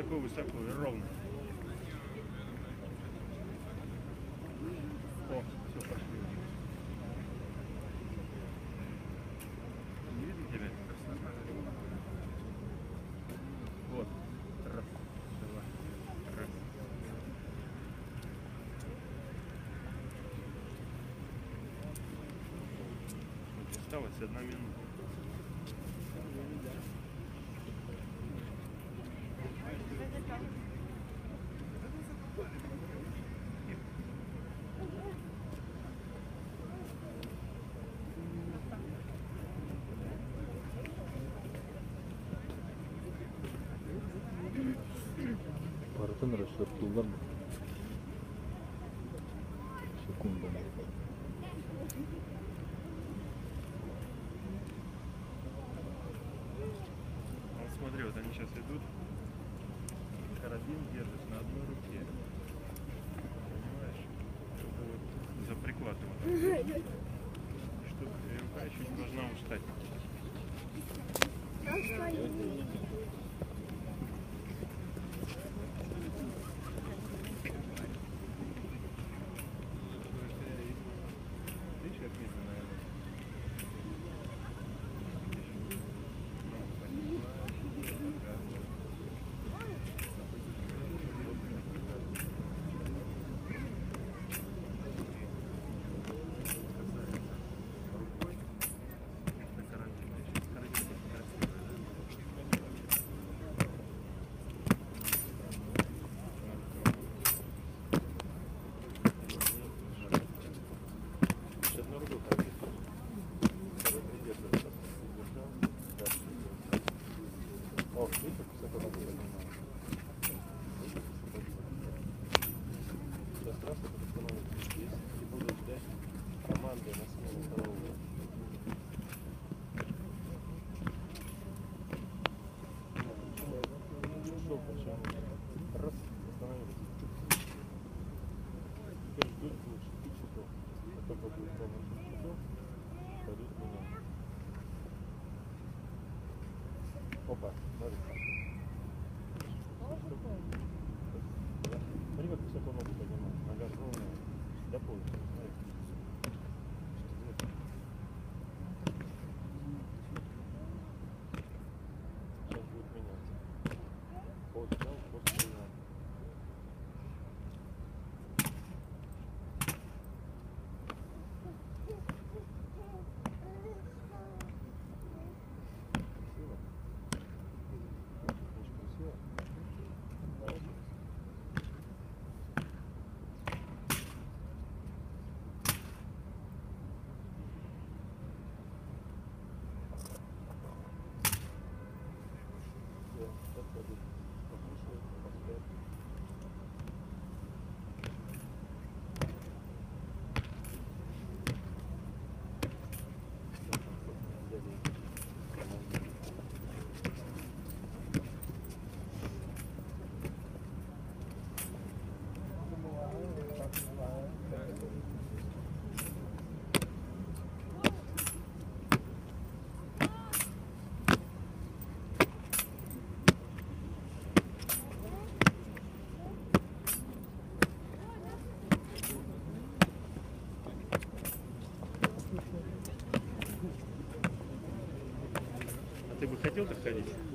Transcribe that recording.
высоко и ровно. О, все, пошли. Не видно тебя? Вот. Раз, два, раз. Осталось 1 минута. Барытын расчётлуулар секунда. Вот смотри, вот они сейчас идут. Карабин держишь на одной руке. Понимаешь? Чтобы вот за приклад его. Чтобы рука еще не должна устать. Опа, смотри. Смотри, как высоко ногу поднимать. Нога ровная. До пояса. Смотри. Сейчас будет меняться. Поднял, поднял. Ты бы хотел так ходить?